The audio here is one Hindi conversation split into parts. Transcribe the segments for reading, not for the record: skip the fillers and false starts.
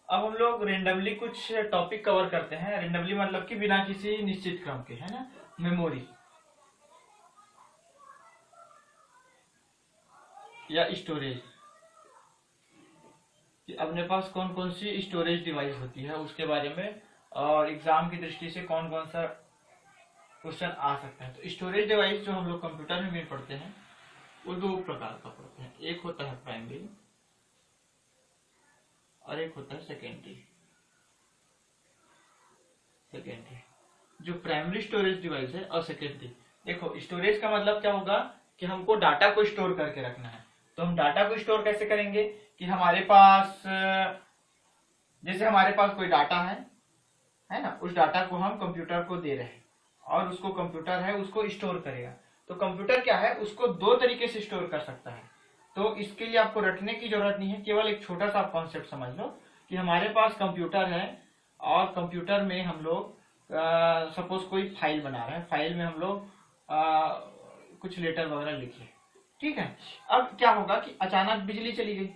अब हम लोग रेंडमली कुछ टॉपिक कवर करते हैं। रेंडमली मतलब कि बिना किसी निश्चित क्रम के, है ना। मेमोरी या स्टोरेज, कि अपने पास कौन कौन सी स्टोरेज डिवाइस होती है उसके बारे में, और एग्जाम की दृष्टि से कौन कौन सा क्वेश्चन आ सकता है। तो स्टोरेज डिवाइस जो हम लोग कंप्यूटर में पढ़ते हैं वो दो प्रकार का पढ़ते हैं। एक होता है प्राइमरी और एक होता है सेकेंडरी। जो प्राइमरी स्टोरेज डिवाइस है और सेकेंडरी, देखो स्टोरेज का मतलब क्या होगा कि हमको डाटा को स्टोर करके रखना है। तो हम डाटा को स्टोर कैसे करेंगे कि हमारे पास जैसे हमारे पास कोई डाटा है ना, उस डाटा को हम कंप्यूटर को दे रहे हैं और उसको कंप्यूटर है उसको स्टोर करेगा। तो कंप्यूटर क्या है, उसको दो तरीके से स्टोर कर सकता है। तो इसके लिए आपको रटने की जरूरत नहीं है, केवल एक छोटा सा कॉन्सेप्ट समझ लो कि हमारे पास कंप्यूटर है और कंप्यूटर में हम लोग सपोज कोई फाइल बना रहे हैं, फाइल में हम लोग कुछ लेटर वगैरह लिखे, ठीक है। अब क्या होगा कि अचानक बिजली चली गई।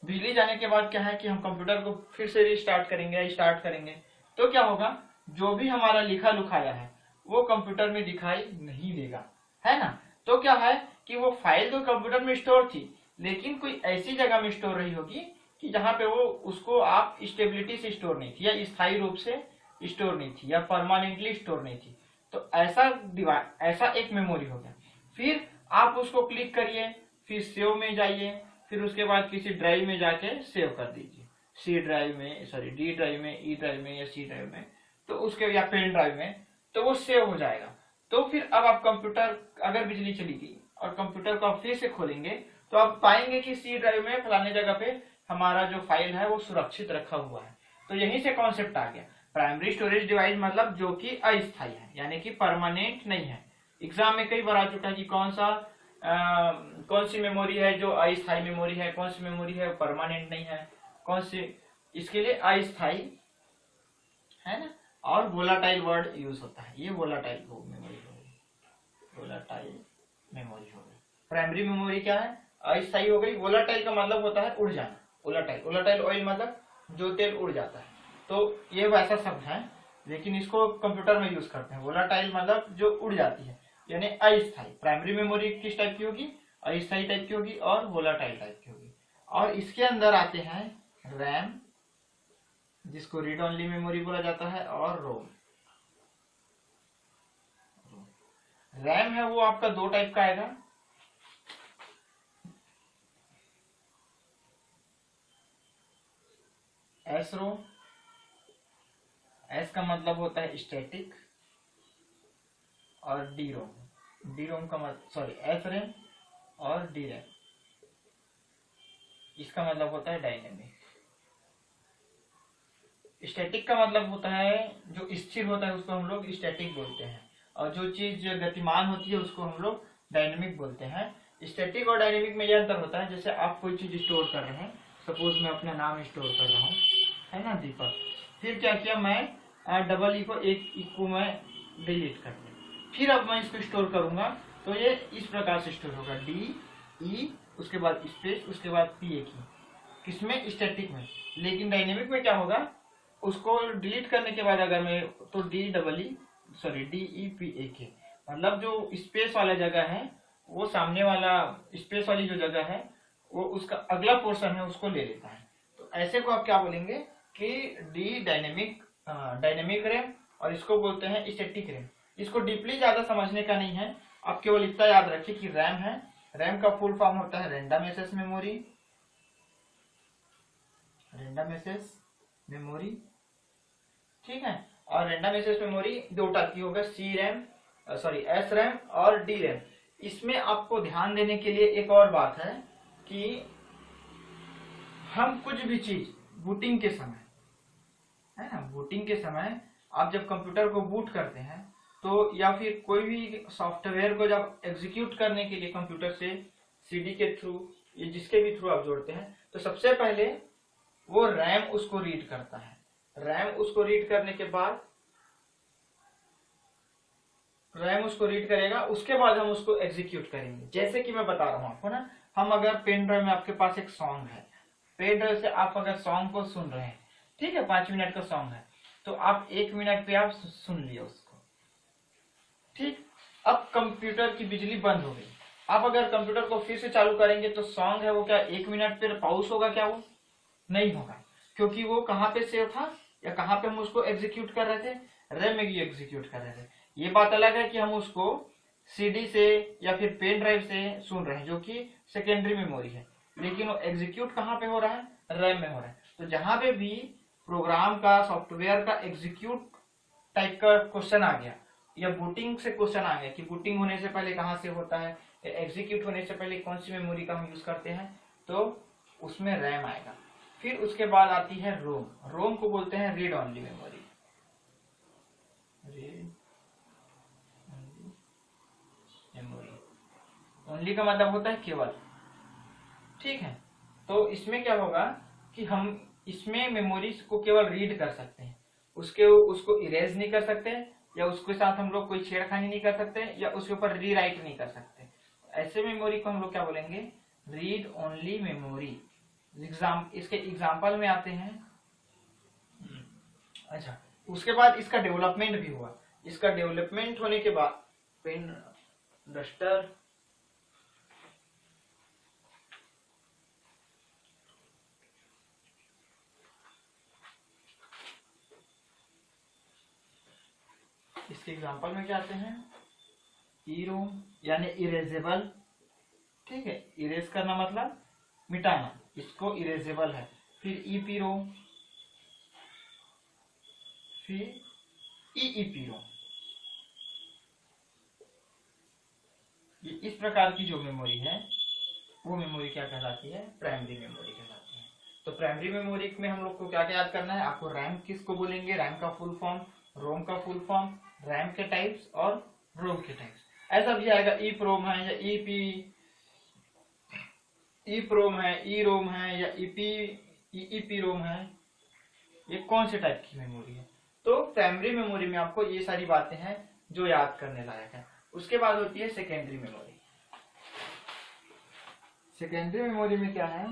बिजली जाने के बाद क्या है कि हम कंप्यूटर को फिर से रिस्टार्ट करेंगे, स्टार्ट करेंगे, तो क्या होगा, जो भी हमारा लिखा लुखाया है वो कंप्यूटर में दिखाई नहीं देगा, है ना। तो क्या है कि वो फाइल तो कंप्यूटर में स्टोर थी, लेकिन कोई ऐसी जगह में स्टोर रही होगी कि जहां पे वो उसको आप स्टेबिलिटी से स्टोर नहीं थी, या स्थायी रूप से स्टोर नहीं थी, या परमानेंटली स्टोर नहीं थी। तो ऐसा एक मेमोरी हो गया। फिर आप उसको क्लिक करिए, फिर सेव में जाइए, फिर उसके बाद किसी ड्राइव में जाके सेव कर दीजिए, सी ड्राइव में, सॉरी डी ड्राइव में, ई ड्राइव में या सी ड्राइव में, तो उसके या पेन ड्राइव में, तो वो सेव हो जाएगा। तो फिर अब आप कंप्यूटर, अगर बिजली चली गई और कंप्यूटर को आप फिर से खोलेंगे तो आप पाएंगे कि सी ड्राइव में फलाने जगह पे हमारा जो फाइल है वो सुरक्षित रखा हुआ है। तो यहीं से कॉन्सेप्ट आ गया। प्राइमरी स्टोरेज डिवाइस मतलब जो कि अस्थायी है, यानी कि परमानेंट नहीं है। एग्जाम में कई बार आ चुका है कि कौन सी मेमोरी है जो अस्थायी मेमोरी है, कौन सी मेमोरी है परमानेंट नहीं है, कौन सी, इसके लिए अस्थायी, है ना। और वोलाटाइल वर्ड यूज होता है, ये वोलाटाइल मेमोरी हो गई, वोलाटाइल मेमोरी हो गई। प्राइमरी मेमोरी क्या है, अस्थायी हो गई। वोलाटाइल का मतलब होता है उड़ जाना, वोलाटाइल, वोलाटाइल ऑयल मतलब जो तेल उड़ जाता है। तो ये वैसा शब्द है, लेकिन इसको कंप्यूटर में यूज करते हैं। वोलाटाइल मतलब जो उड़ जाती है, यानी अस्थायी। प्राइमरी मेमोरी किस टाइप की होगी, अस्थायी टाइप की होगी और वोलाटाइल टाइप की होगी। और इसके अंदर आते हैं रैम, जिसको रीड ओनली मेमोरी बोला जाता है, और रोम। रैम है वो आपका दो टाइप का आएगा, एस रोम, एस का मतलब होता है स्टैटिक, और डी रोम, डी रोम का मतलब, सॉरी एस रैम और डी रैम, इसका मतलब होता है डायनेमिक। स्टैटिक का मतलब होता है जो स्थिर होता है उसको हम लोग स्टैटिक बोलते हैं, और जो चीज गतिमान होती है उसको हम लोग डायनेमिक बोलते हैं। स्टैटिक और डायनेमिक में यह अंतर होता है, जैसे आप कोई चीज स्टोर कर रहे हैं, सपोज मैं अपना नाम स्टोर कर रहा हूँ, है ना, दीपक। फिर क्या किया, मैं डबल ई को एक ई को मैं डिलीट कर दिया, फिर अब मैं इसको स्टोर करूंगा तो ये इस प्रकार से स्टोर होगा, डी ई उसके बाद स्पेस उसके बाद पी ए की, किसमें, स्टैटिक में। लेकिन डायनेमिक में क्या होगा, उसको डिलीट करने के बाद अगर मैं, तो D double E, sorry D E P A के, मतलब जो स्पेस वाला जगह है वो सामने वाला, स्पेस वाली जो जगह है वो उसका अगला पोर्शन है उसको ले लेता है। तो ऐसे को आप क्या बोलेंगे कि डी डायनेमिक, डायनेमिक रैम, और इसको बोलते हैं स्टैटिक रैम। इसको डीपली ज्यादा समझने का नहीं है, आप केवल इतना याद रखिए कि रैम है, रैम का फुल फॉर्म होता है random access memory, random access memory, ठीक है। और रैंडम एक्सेस मेमोरी दो टाइप की होगा, C RAM, sorry S RAM और डी रैम। इसमें आपको ध्यान देने के लिए एक और बात है कि हम कुछ भी चीज बूटिंग के समय, है ना, बूटिंग के समय आप जब कंप्यूटर को बूट करते हैं तो, या फिर कोई भी सॉफ्टवेयर को जब एग्जीक्यूट करने के लिए कंप्यूटर से सीडी के थ्रू या जिसके भी थ्रू आप जोड़ते हैं, तो सबसे पहले वो रैम उसको रीड करता है। रैम उसको रीड करने के बाद, रैम उसको रीड करेगा, उसके बाद हम उसको एग्जीक्यूट करेंगे। जैसे कि मैं बता रहा हूं आपको ना, हम अगर पेन ड्राइव में आपके पास एक सॉन्ग है, पेन ड्राइव से आप अगर सॉन्ग को सुन रहे हैं, ठीक है, 5 मिनट का सॉन्ग है, तो आप 1 मिनट पे आप सुन लिया उसको। ठीक, अब कंप्यूटर की बिजली बंद हो गई, आप अगर कंप्यूटर को फिर से चालू करेंगे तो सॉन्ग है वो क्या 1 मिनट पे पॉज होगा? क्या वो नहीं होगा, क्योंकि वो कहाँ पे सेव था या कहाँ पे हम उसको एग्जीक्यूट कर रहे थे? रैम में ही एग्जीक्यूट कर रहे थे। ये बात अलग है कि हम उसको सीडी से या फिर पेन ड्राइव से सुन रहे हैं, जो कि सेकेंडरी मेमोरी है, लेकिन वो एग्जीक्यूट कहाँ पे हो रहा है? रैम में हो रहा है। तो जहां पे भी प्रोग्राम का, सॉफ्टवेयर का एग्जीक्यूट टाइप का क्वेश्चन आ गया या बूटिंग से क्वेश्चन आ गया कि बूटिंग होने से पहले कहाँ से होता है, एग्जीक्यूट होने से पहले कौन सी मेमोरी का हम यूज करते हैं, तो उसमें रैम आएगा। फिर उसके बाद आती है रोम। रोम को बोलते हैं read only memory. Read memory, only का मतलब होता है केवल। ठीक है, तो इसमें क्या होगा कि हम इसमें मेमोरी को केवल रीड कर सकते हैं, उसको इरेज नहीं कर सकते, या उसके साथ हम लोग कोई छेड़खानी नहीं कर सकते, या उसके ऊपर रीराइट नहीं कर सकते। ऐसे मेमोरी को हम लोग क्या बोलेंगे? Read only memory. इसके एग्जाम्पल में आते हैं। अच्छा, उसके बाद इसका डेवलपमेंट भी हुआ। इसका डेवलपमेंट होने के बाद पेन डस्टर, इसके एग्जाम्पल में क्या आते हैं? ईरोम यानी इरेजेबल। ठीक है, इरेज करना मतलब मिटाना, इसको इरेजेबल है। फिर ईपीरोम, फिर ईईपीरोम। ये इस प्रकार की जो मेमोरी है वो मेमोरी क्या कहलाती है? प्राइमरी मेमोरी कहलाती है। तो प्राइमरी मेमोरी में हम लोग को क्या क्या याद करना है? आपको रैम किसको बोलेंगे? रैम का फुल फॉर्म, रोम का फुल फॉर्म, रैम के टाइप्स और रोम के टाइप्स। ऐसा भी आएगा ई प्रोम है या ई प्रोम है, ई रोम है या ईपी रोम है, ये कौन से टाइप की मेमोरी है? तो प्राइमरी मेमोरी में आपको ये सारी बातें हैं जो याद करने लायक है। उसके बाद होती है सेकेंडरी मेमोरी। सेकेंडरी मेमोरी में क्या है?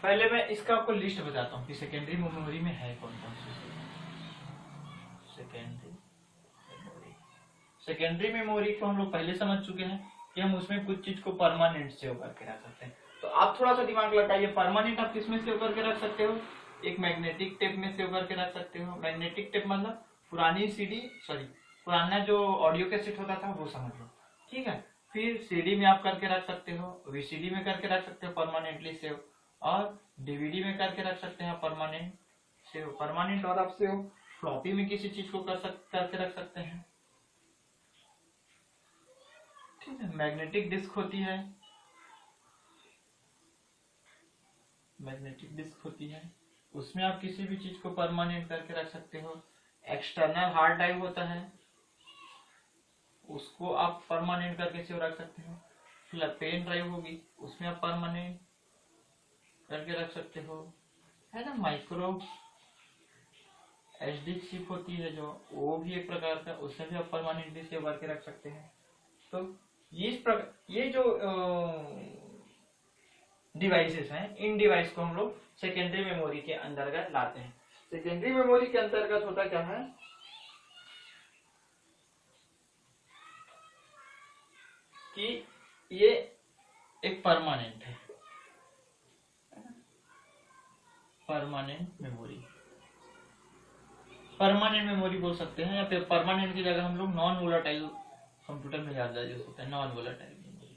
पहले मैं इसका आपको लिस्ट बताता हूँ कि सेकेंडरी मेमोरी में है कौन कौन सी। सेकेंडरी मेमोरी, सेकेंडरी मेमोरी को हम लोग पहले समझ चुके हैं कि हम उसमें कुछ चीज को परमानेंट सेव करके रख सकते हैं। तो आप थोड़ा सा दिमाग लगाइए, परमानेंट आप किस में सेव करके रख सकते हो? एक मैग्नेटिक टेप में सेव करके रख सकते हो। मैग्नेटिक टेप मतलब पुरानी सीडी, सॉरी पुराना जो ऑडियो कैसेट होता था वो समझ लो। ठीक है, फिर सीडी में आप करके रख सकते हो, वीसीडी में करके रख सकते हो परमानेंटली सेव, और डीवीडी में करके रख सकते हैं परमानेंट सेव, परमानेंट। और आप सेव फ्लॉपी में किसी चीज को करके रख सकते हैं। ठीक है, मैग्नेटिक डिस्क होती है, मैग्नेटिक डिस्क होती है, उसमें आप किसी भी चीज को परमानेंट करके रख सकते हो। एक्सटर्नल हार्ड ड्राइव होता है, उसको आप परमानेंट करके सेव रख सकते हो। पेन ड्राइव होगी, उसमें आप परमानेंट करके रख सकते हो, है ना। माइक्रो एचडी चिप होती है जो, वो भी एक प्रकार का, उसमें भी आप परमानेंटली सेव करके रख सकते हैं। तो ये जो डिवाइसेस हैं, इन डिवाइस को हम लोग सेकेंडरी मेमोरी के अंतर्गत लाते हैं। सेकेंडरी मेमोरी के अंतर्गत होता क्या है कि ये एक परमानेंट है, परमानेंट मेमोरी, परमानेंट मेमोरी बोल सकते हैं, या फिर परमानेंट की जगह हम लोग नॉन वोलाटाइल कंप्यूटर में ज्यादा यूज होता है, नॉन वोलाटाइल मेमोरी।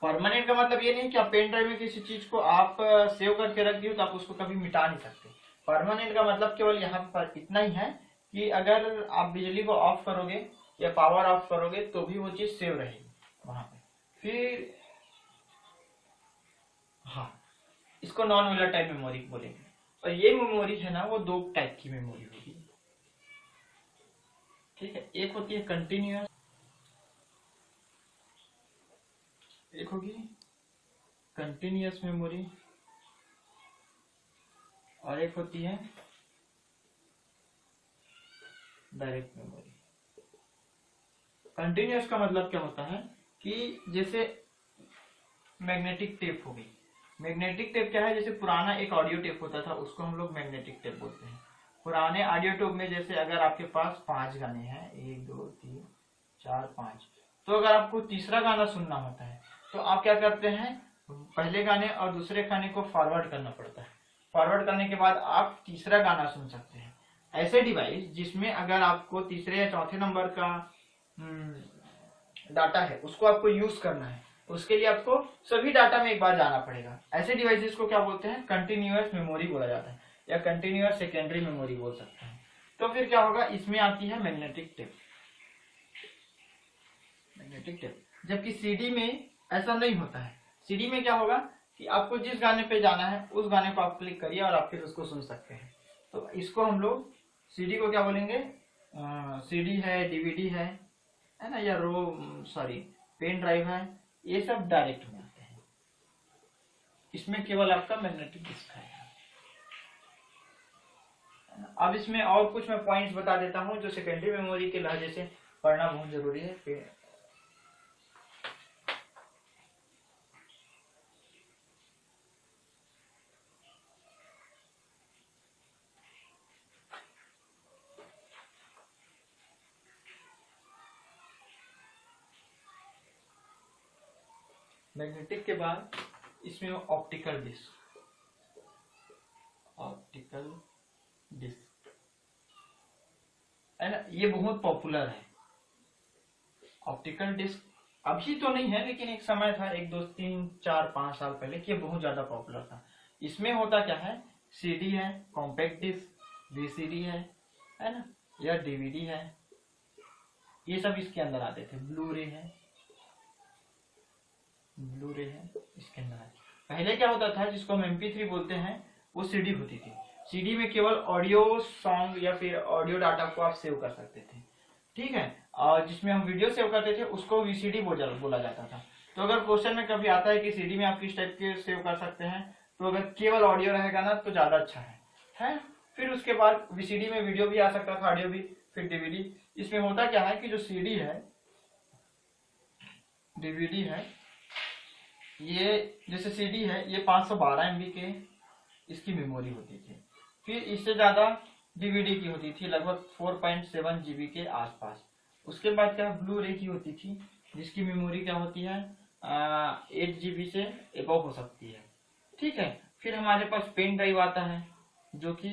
परमानेंट का मतलब ये नहीं कि आप पेन ड्राइव में किसी चीज को आप सेव करके रख दियो तो आप उसको कभी मिटा नहीं सकते। परमानेंट का मतलब केवल यहाँ पर इतना ही है कि अगर आप बिजली को ऑफ करोगे या पावर ऑफ करोगे तो भी वो चीज सेव रहेगी वहां पे। फिर हाँ, इसको नॉन वोलेटाइल मेमोरी बोलेंगे। और ये मेमोरी है ना, वो दो टाइप की मेमोरी होगी। ठीक है, एक होती है कंटिन्यूअस, एक होगी कंटिन्यूअस मेमोरी और एक होती है डायरेक्ट मेमोरी। कंटिन्यूअस का मतलब क्या होता है कि जैसे मैग्नेटिक टेप हो गई। मैग्नेटिक टेप क्या है, जैसे पुराना एक ऑडियो टेप होता था उसको हम लोग मैग्नेटिक टेप बोलते हैं। पुराने ऑडियो टेप में जैसे अगर आपके पास 5 गाने हैं, 1 2 3 4 5, तो अगर आपको तीसरा गाना सुनना होता है तो आप क्या करते हैं, पहले गाने और दूसरे गाने को फॉरवर्ड करना पड़ता है। फॉरवर्ड करने के बाद आप तीसरा गाना सुन सकते हैं। ऐसे डिवाइस जिसमें अगर आपको तीसरे या चौथे नंबर का डाटा है उसको आपको यूज करना है, उसके लिए आपको सभी डाटा में एक बार जाना पड़ेगा। ऐसे डिवाइसेस को क्या बोलते हैं, कंटिन्यूअस मेमोरी बोला जाता है या कंटिन्यूअस सेकेंडरी मेमोरी बोल सकते हैं। तो फिर क्या होगा, इसमें आती है मैग्नेटिक टेप। मैग्नेटिक टेप, जबकि सीडी में ऐसा नहीं होता है। सीडी में क्या होगा कि आपको जिस गाने पे जाना है उस गाने को आप क्लिक करिए और आप फिर उसको सुन सकते हैं। तो इसको हम लोग सीडी को क्या बोलेंगे, सीडी है, डीवीडी है ना, या सॉरी पेन ड्राइव है, ये सब डायरेक्ट में आते हैं। इसमें केवल आपका मैग्नेटिक डिस्क है। अब इसमें और कुछ मैं पॉइंट्स बता देता हूं जो सेकेंडरी मेमोरी के लहजे से पढ़ना बहुत जरूरी है। मैग्नेटिक के बाद इसमें ऑप्टिकल डिस्क। ऑप्टिकल डिस्क है ना, ये बहुत पॉपुलर है। ऑप्टिकल डिस्क अभी तो नहीं है, लेकिन एक समय था, 1 2 3 4 5 साल पहले कि बहुत ज्यादा पॉपुलर था। इसमें होता क्या है, सीडी है, कॉम्पैक्ट डिस्क, वीसीडी है ना, या डीवीडी है, ये सब इसके अंदर आते थे। ब्लू रे है, ब्लू रे है इसके अंदर। पहले क्या होता था, जिसको हम MP3 बोलते हैं, वो सीडी होती थी। सीडी में केवल ऑडियो सॉन्ग या फिर ऑडियो डाटा को आप सेव कर सकते थे, ठीक है। और जिसमें हम वीडियो सेव करते थे उसको VCD बोला जाता था। तो अगर क्वेश्चन में कभी आता है कि सीडी में आप किस टाइप के सेव कर सकते हैं, तो अगर केवल ऑडियो रहेगा ना तो ज्यादा अच्छा है। फिर उसके बाद VCD में वीडियो भी आ सकता था, ऑडियो भी, फिर डीवीडी। इसमें होता क्या है कि जो सीडी है, डीवीडी है, ये जैसे सीडी है, ये 512 MB के इसकी मेमोरी होती थी। फिर इससे ज्यादा डीवीडी की होती थी, लगभग 4.7 GB के आसपास। उसके बाद क्या, ब्लू रे की होती थी, जिसकी मेमोरी क्या होती है, 8 GB से एबव हो सकती है, ठीक है। फिर हमारे पास पेन ड्राइव आता है जो कि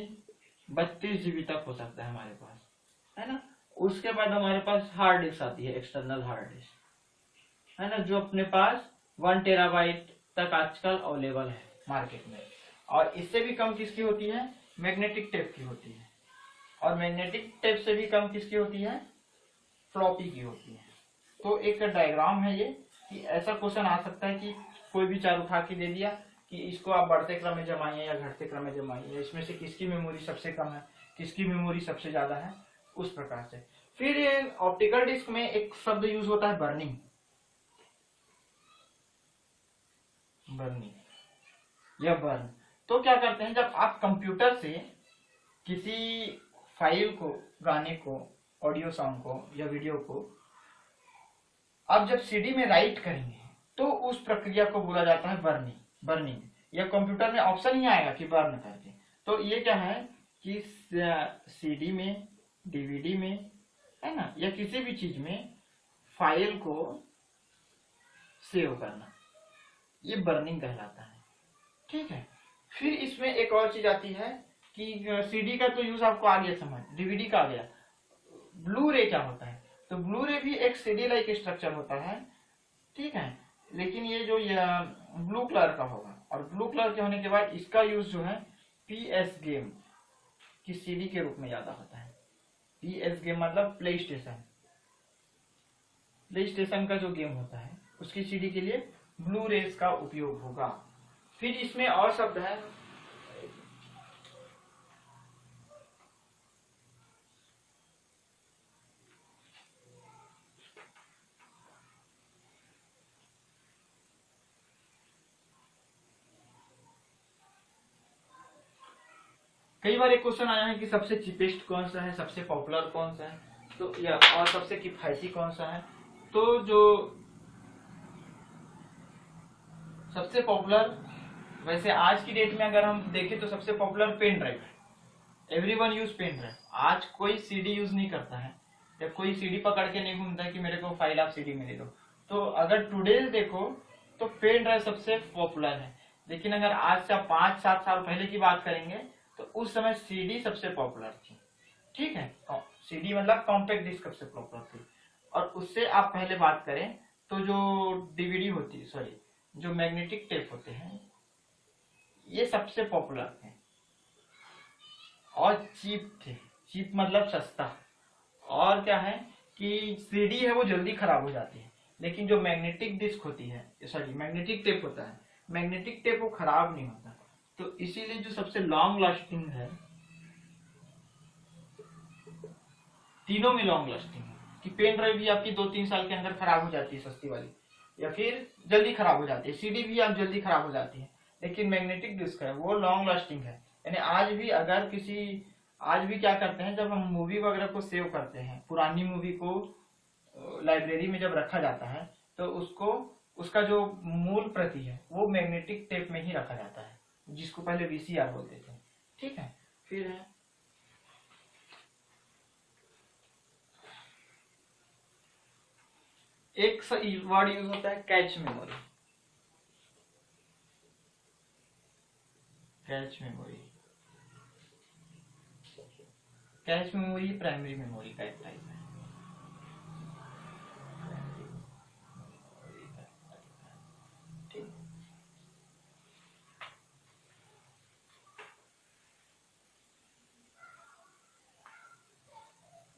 32 GB तक हो सकता है हमारे पास, है ना। उसके बाद हमारे पास हार्ड डिस्क आती है, एक्सटर्नल हार्ड डिस्क, है ना, जो अपने पास 1 TB तक आजकल अवेलेबल है मार्केट में। और इससे भी कम किसकी होती है, मैग्नेटिक टेप की होती है। और मैग्नेटिक टेप से भी कम किसकी होती है, फ्लॉपी की होती है। तो एक डायग्राम है ये, कि ऐसा क्वेश्चन आ सकता है कि कोई भी चार उठा के दे दिया कि इसको आप बढ़ते क्रम में जमाइए या घटते क्रम में जमाइए, इसमें से किसकी मेमोरी सबसे कम है, किसकी मेमोरी सबसे ज्यादा है, उस प्रकार से। फिर ऑप्टिकल डिस्क में एक शब्द यूज होता है, बर्निंग। बर्निंग या बर्न। तो क्या करते हैं, जब आप कंप्यूटर से किसी फाइल को, गाने को, ऑडियो सॉन्ग को या वीडियो को आप जब सीडी में राइट करेंगे तो उस प्रक्रिया को बोला जाता है बर्निंग। बर्निंग या कंप्यूटर में ऑप्शन ही आएगा कि बर्न करके। तो ये क्या है कि सीडी में, डीवीडी में, है ना, या किसी भी चीज में फाइल को सेव करना, ये बर्निंग कहलाता है, ठीक है। फिर इसमें एक और चीज आती है कि सीडी का तो यूज आपको आ गया समझ, डीवीडी का आ गया। ब्लू रे क्या होता है, तो ब्लू रे भी एक सीडी लाइक स्ट्रक्चर होता है, ठीक है। लेकिन ये जो ब्लू कलर का होगा, और ब्लू कलर के होने के बाद इसका यूज जो है PS गेम की सीडी के रूप में ज्यादा होता है। PS गेम मतलब प्ले स्टेशन, प्ले स्टेशन का जो गेम होता है उसकी सीडी के लिए ब्लू रेस का उपयोग होगा। फिर इसमें और शब्द है, कई बार एक क्वेश्चन आया है कि सबसे चीपेस्ट कौन सा है, सबसे पॉपुलर कौन सा है, तो या और सबसे किफायती कौन सा है। तो जो सबसे पॉपुलर, वैसे आज की डेट में अगर हम देखें तो सबसे पॉपुलर पेन ड्राइव है। Everyone use pen drive. आज कोई सीडी यूज नहीं करता है, या कोई सीडी पकड़ के नहीं घूमता है कि मेरे को फाइल आप सीडी में दे दो। तो अगर टुडे देखो तो पेन ड्राइव सबसे पॉपुलर है। लेकिन अगर आज से 5-7 साल पहले की बात करेंगे तो उस समय सीडी सबसे पॉपुलर थी। ठीक है, सीडी मतलब कॉम्पैक्ट डिस्क सबसे पॉपुलर थी। और उससे आप पहले बात करें तो जो डीवीडी होती है, सॉरी जो मैग्नेटिक टेप होते हैं, ये सबसे पॉपुलर थे और चीप थे। चीप मतलब सस्ता। और क्या है कि सीडी है वो जल्दी खराब हो जाती है, लेकिन जो मैग्नेटिक डिस्क होती है, सॉरी मैग्नेटिक टेप होता है, मैग्नेटिक टेप वो खराब नहीं होता। तो इसीलिए जो सबसे लॉन्ग लास्टिंग है, तीनों में लॉन्ग लास्टिंग है, कि पेन ड्राइव भी आपकी 2-3 साल के अंदर खराब हो जाती है सस्ती वाली, या फिर जल्दी खराब हो जाती है। सीडी भी आप जल्दी खराब हो जाती है, लेकिन मैग्नेटिक डिस्क है वो लॉन्ग लास्टिंग है। यानी आज भी क्या करते हैं, जब हम मूवी वगैरह को सेव करते हैं, पुरानी मूवी को लाइब्रेरी में जब रखा जाता है तो उसका जो मूल प्रति है वो मैग्नेटिक टेप में ही रखा जाता है, जिसको पहले वीसीआर बोलते थे। ठीक है, फिर है एक वर्ड यूज होता है cache memory. Cache memory primary memory का एक टाइप है।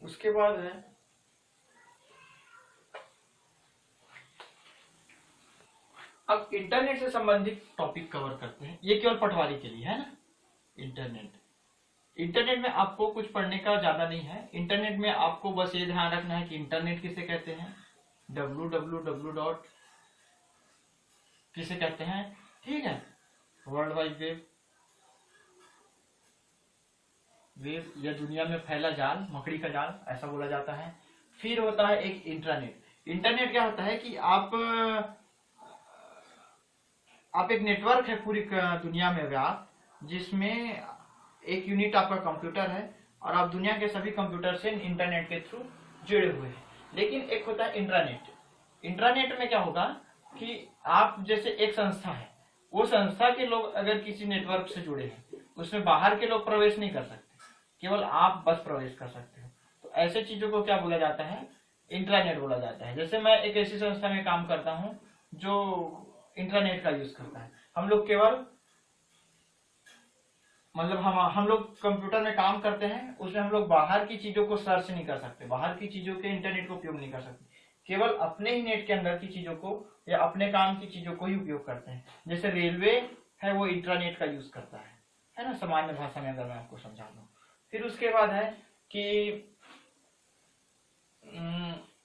उसके बाद है अब इंटरनेट से संबंधित टॉपिक कवर करते हैं। ये केवल पटवारी के लिए है ना। इंटरनेट में आपको कुछ पढ़ने का ज्यादा नहीं है। इंटरनेट में आपको बस ये ध्यान रखना है कि इंटरनेट किसे कहते हैं, www किसे कहते हैं। ठीक है, वर्ल्ड वाइड वेब या दुनिया में फैला जाल, मकड़ी का जाल ऐसा बोला जाता है। फिर होता है एक इंटरनेट। इंटरनेट क्या होता है कि आप एक नेटवर्क है पूरी दुनिया में व्याप्त, जिसमें एक यूनिट आपका कंप्यूटर है और आप दुनिया के सभी कंप्यूटर से इंटरनेट के थ्रू जुड़े हुए हैं। लेकिन एक होता है इंट्रानेट। इंट्रानेट में क्या होगा कि आप जैसे एक संस्था है, वो संस्था के लोग अगर किसी नेटवर्क से जुड़े हैं, उसमें बाहर के लोग प्रवेश नहीं कर सकते, केवल आप बस प्रवेश कर सकते हो। तो ऐसे चीजों को क्या बोला जाता है, इंट्रानेट बोला जाता है। जैसे मैं एक ऐसी संस्था में काम करता हूं जो इंटरनेट का यूज करता है। हम लोग केवल मतलब हम लोग कंप्यूटर में काम करते हैं, उसमें हम लोग बाहर की चीजों को सर्च नहीं कर सकते, बाहर की चीजों के इंटरनेट का उपयोग नहीं कर सकते, केवल अपने ही नेट के अंदर की चीजों को या अपने काम की चीजों को ही उपयोग करते हैं। जैसे रेलवे है वो इंटरनेट का यूज करता है ना, सामान्य भाषा में अगर मैं आपको समझा दूं। फिर उसके बाद है कि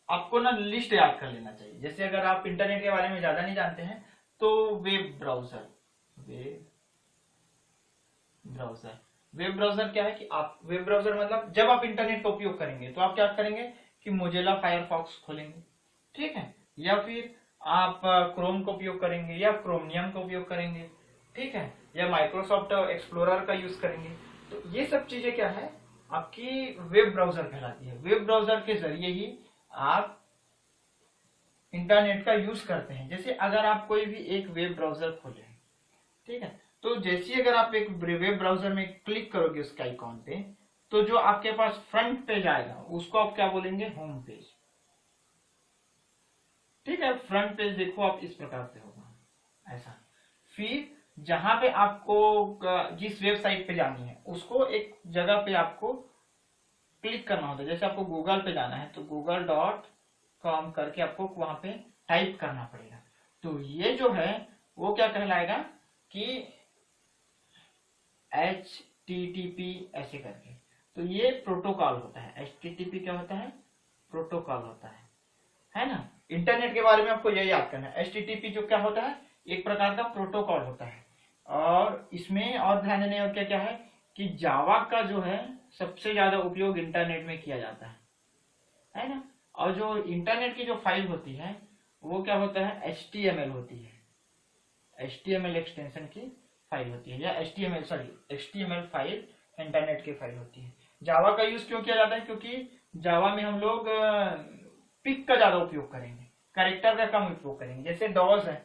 आपको ना लिस्ट याद कर लेना चाहिए। जैसे अगर आप इंटरनेट के बारे में ज्यादा नहीं जानते हैं तो वेब ब्राउजर क्या है कि आप वेब ब्राउजर मतलब जब आप इंटरनेट का उपयोग करेंगे तो आप क्या करेंगे कि मोजिला फायरफॉक्स खोलेंगे, ठीक है, या फिर आप क्रोम का उपयोग करेंगे या क्रोमियम का उपयोग करेंगे, ठीक है, या माइक्रोसॉफ्ट एक्सप्लोरर का यूज करेंगे। तो ये सब चीजें क्या है, आपकी वेब ब्राउजर कहलाती है। वेब ब्राउजर के जरिए ही आप इंटरनेट का यूज करते हैं। जैसे अगर आप कोई भी एक वेब ब्राउजर खोले, ठीक है, तो जैसे अगर आप एक वेब ब्राउजर में क्लिक करोगे उसके आइकॉन पे, तो जो आपके पास फ्रंट पेज आएगा उसको आप क्या बोलेंगे, होम पेज। ठीक है, फ्रंट पेज देखो आप इस प्रकार से होगा ऐसा। फिर जहां पे आपको जिस वेबसाइट पे जानी है उसको एक जगह पे आपको क्लिक करना होता है। जैसे आपको गूगल पे जाना है तो google.com करके आपको वहां पे टाइप करना पड़ेगा। तो ये जो है वो क्या कहलाएगा कि HTTP ऐसे करके। तो ये प्रोटोकॉल होता है। HTTP क्या होता है, प्रोटोकॉल होता है ना। इंटरनेट के बारे में आपको यही याद करना है। HTTP जो क्या होता है, एक प्रकार का प्रोटोकॉल होता है। और इसमें और ध्यान देने और क्या क्या है कि जावा का जो है सबसे ज्यादा उपयोग इंटरनेट में किया जाता है ना। और जो इंटरनेट की जो फाइल होती है वो क्या होता है, HTML होती है। HTML एक्सटेंशन की फाइल होती है, या HTML फाइल इंटरनेट की फाइल होती है। जावा का यूज क्यों किया जाता है, क्योंकि जावा में हम लोग पिक का ज्यादा उपयोग करेंगे, कैरेक्टर का कम उपयोग करेंगे। जैसे डॉस है,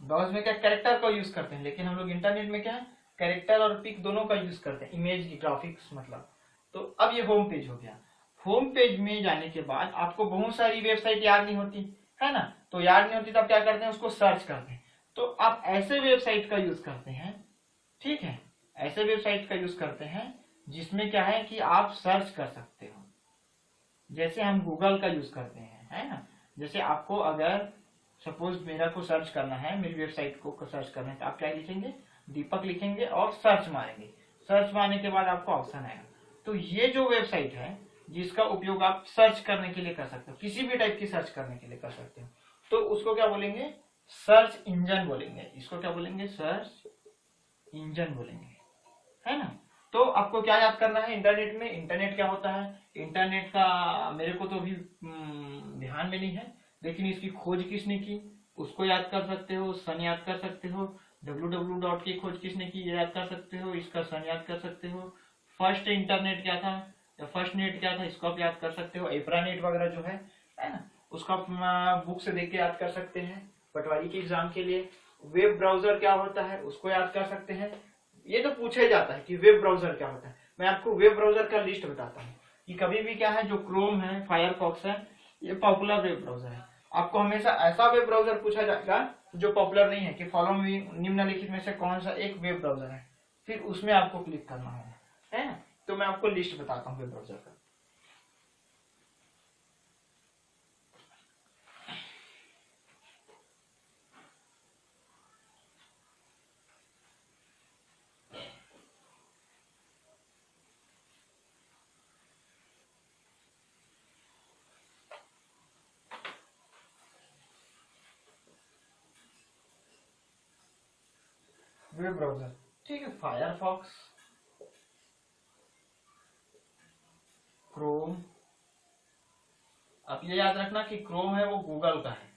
डॉस में क्या कैरेक्टर का यूज करते हैं, लेकिन हम लोग इंटरनेट में क्या है, कैरेक्टर और पिक दोनों का यूज करते हैं, इमेज ग्राफिक्स मतलब। तो अब ये होम पेज हो गया। होम पेज में जाने के बाद आपको बहुत सारी वेबसाइट याद नहीं होती है ना, तो याद नहीं होती तो आप क्या करते हैं, उसको सर्च करते हैं। तो आप ऐसे वेबसाइट का यूज करते हैं, ठीक है, ऐसे वेबसाइट का यूज करते हैं जिसमें क्या है कि आप सर्च कर सकते हो। जैसे हम गूगल का यूज करते हैं, है ना। जैसे आपको अगर सपोज मेरा को सर्च करना है, मेरी वेबसाइट को सर्च करना है, तो आप क्या लिखेंगे, दीपक लिखेंगे और सर्च मारेंगे। सर्च मारने के बाद आपको ऑप्शन आएगा। तो ये जो वेबसाइट है जिसका उपयोग आप सर्च करने के लिए कर सकते हो, किसी भी टाइप की सर्च करने के लिए कर सकते हो, तो उसको क्या बोलेंगे, सर्च इंजन बोलेंगे। इसको क्या बोलेंगे, सर्च इंजन बोलेंगे, है ना। तो आपको क्या याद करना है इंटरनेट में, इंटरनेट क्या होता है, इंटरनेट का मेरे को तो अभी ध्यान में नहीं है, लेकिन इसकी खोज किसने की उसको याद कर सकते हो, सन याद कर सकते हो। www की खोज किसने की ये याद कर सकते हो, इसका सन याद कर सकते हो। फर्स्ट इंटरनेट क्या था, या फर्स्ट नेट क्या था, इसको आप याद कर सकते हो। एप्रानेट वगैरह जो है ना, उसका बुक से देख के याद कर सकते हैं पटवारी के एग्जाम के लिए। वेब ब्राउजर क्या होता है उसको याद कर सकते हैं। ये तो पूछा ही जाता है कि वेब ब्राउजर क्या होता है। मैं आपको वेब ब्राउजर का लिस्ट बताता हूँ कि कभी भी क्या है, जो क्रोम है, फायरफॉक्स है, ये पॉपुलर वेब ब्राउजर है। आपको हमेशा ऐसा वेब ब्राउजर पूछा जाएगा जो पॉपुलर नहीं है कि फॉलो निम्नलिखित में से कौन सा एक वेब ब्राउजर है, फिर उसमें आपको क्लिक करना होगा, है ना। तो मैं आपको लिस्ट बताता हूँ वेब ब्राउजर का। वेब ब्राउजर, ठीक है, फायरफॉक्स, क्रोम। आप ये याद रखना कि क्रोम है वो गूगल का है,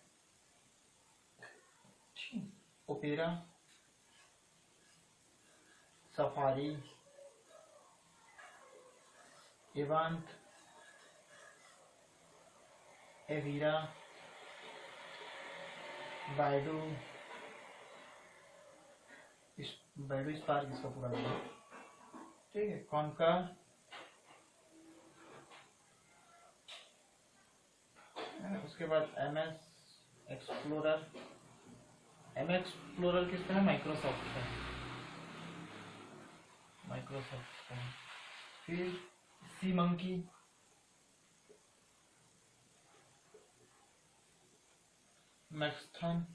Opera, Safari, Avant, Avira, Baidu, Baidu Spark इसका पूरा नाम है, ठीक है, कॉन्कर, उसके बाद MS एक्सप्लोरर। MS एक्सप्लोरर किसका है, माइक्रोसॉफ्ट का है, माइक्रोसॉफ्ट का है। फिर सी मंकी, मैक्सथन,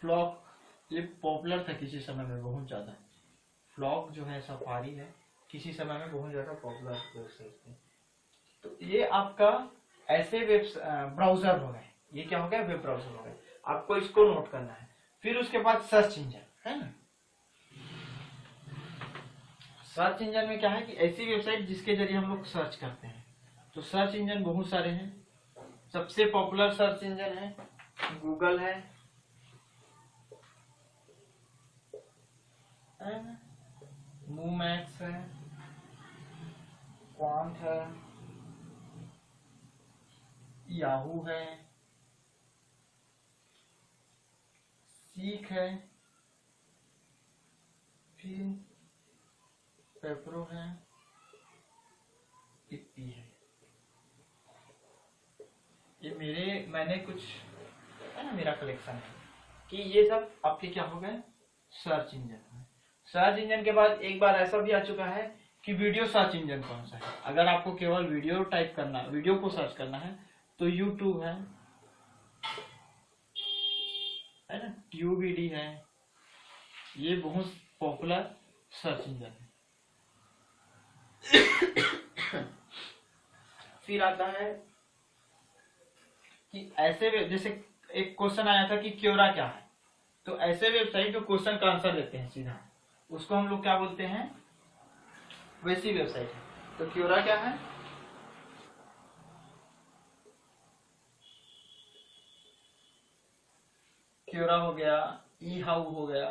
फ्लॉक, ये पॉपुलर था किसी समय में बहुत ज्यादा। फ्लॉक जो है, सफारी है, किसी समय में बहुत ज्यादा पॉपुलर वेबसाइट थी। तो ये आपका ऐसे वेब ब्राउजर हो गए, ये क्या हो गया, वेब ब्राउजर हो गए। आपको इसको नोट करना है। फिर उसके बाद सर्च इंजन, है ना। सर्च इंजन में क्या है कि ऐसी वेबसाइट जिसके जरिए हम लोग सर्च करते हैं। तो सर्च इंजन बहुत सारे हैं। सबसे पॉपुलर सर्च इंजन है गूगल है, मूवमैक्स है, क्वांट है, याहू है, सीख है, फिर पेपरो है, इप्पी है। ये मैंने कुछ है ना, मेरा कलेक्शन है कि ये सब आपके क्या हो गए, सर्च इंजन है। सर्च इंजन के बाद एक बार ऐसा भी आ चुका है कि वीडियो सर्च इंजन कौन सा है। अगर आपको केवल वीडियो टाइप करना, वीडियो को सर्च करना है तो यूट्यूब है ना, ट्यूबिडी है, ये बहुत पॉपुलर सर्च इंजन है। फिर आता है कि ऐसे जैसे एक क्वेश्चन आया था कि क्योरा क्या है, तो ऐसे वेबसाइट जो क्वेश्चन का आंसर देते हैं सीधा, उसको हम लोग क्या बोलते हैं, वैसी वेबसाइट है। तो क्योरा क्या है, क्योरा हो गया, ई हाउ हो गया,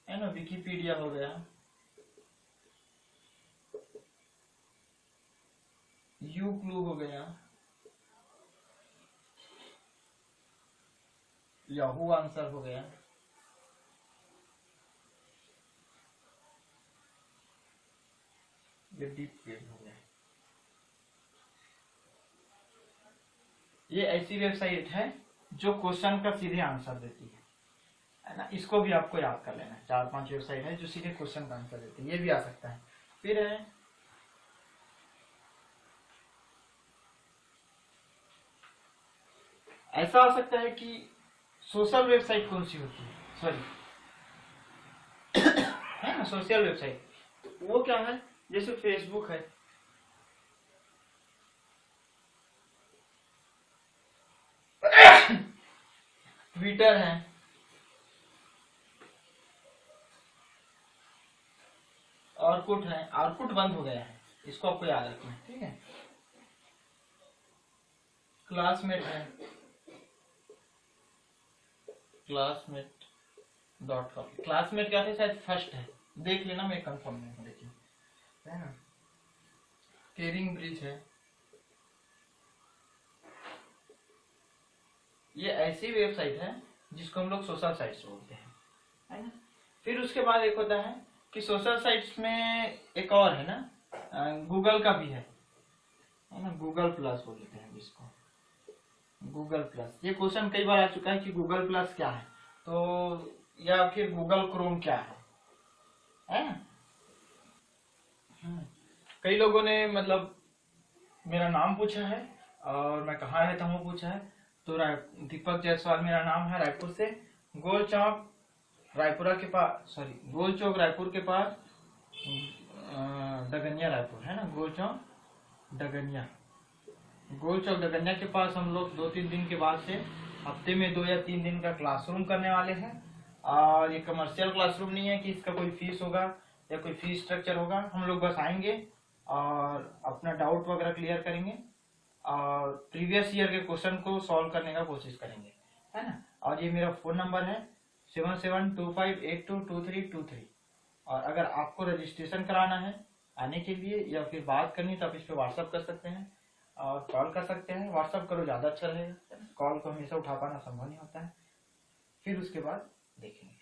है ना, विकिपीडिया हो गया, यू क्लू हो गया, याहू आंसर हो गया, ये डीप वेब हो गया। ये ऐसी वेबसाइट है जो क्वेश्चन का सीधे आंसर देती है ना। इसको भी आपको याद कर लेना है। 4-5 वेबसाइट है जो सीधे क्वेश्चन का आंसर देती है। ये भी आ सकता है। फिर है ऐसा आ सकता है कि सोशल वेबसाइट कौन सी होती है, सॉरी है ना, सोशल वेबसाइट, तो वो क्या है, जैसे फेसबुक है, ट्विटर है, ऑरकुट है। ऑरकुट बंद हो गया है, इसको आपको याद रखना है, ठीक है। क्लासमेट है, classmate.com। क्लासमेट क्या था, शायद फर्स्ट है, देख लेना, मैं कंफर्म नहीं हूँ लेकिन, है ना। केरिंग ब्रिज है। ये ऐसी वेबसाइट है जिसको हम लोग सोशल साइट्स बोलते हैं, है ना। फिर उसके बाद एक होता है कि सोशल साइट्स में एक और है ना, गूगल का भी है ना, गूगल प्लस बोलते हैं जिसको, गूगल प्लस। ये क्वेश्चन कई बार आ चुका है कि गूगल प्लस क्या है, तो या फिर गूगल क्रोम क्या है ना। कई लोगों ने मतलब मेरा नाम पूछा है और मैं कहाँ रहता हूँ पूछा है, तो दीपक जायसवाल मेरा नाम है, रायपुर से, गोल चौक रायपुरा के पास, सॉरी गोल चौक रायपुर के पास, डगनिया रायपुर, है ना, गोल चौक डगनिया, गोल चौक डगनिया के पास हम लोग 2-3 दिन के बाद से हफ्ते में 2 या 3 दिन का क्लासरूम करने वाले हैं। और ये कमर्शियल क्लासरूम नहीं है कि इसका कोई फीस होगा या कोई फीस स्ट्रक्चर होगा। हम लोग बस आएंगे और अपना डाउट वगैरह क्लियर करेंगे और प्रीवियस ईयर के क्वेश्चन को सॉल्व करने का कोशिश करेंगे, है ना। और ये मेरा फोन नंबर है 7725822323। और अगर आपको रजिस्ट्रेशन कराना है आने के लिए या फिर बात करनी तो आप इस पर व्हाट्सअप कर सकते हैं और कॉल कर सकते हैं। व्हाट्सअप करो, ज़्यादा अच्छा रहेगा, कॉल को हमेशा उठा पाना संभव नहीं होता है। फिर उसके बाद देखेंगे।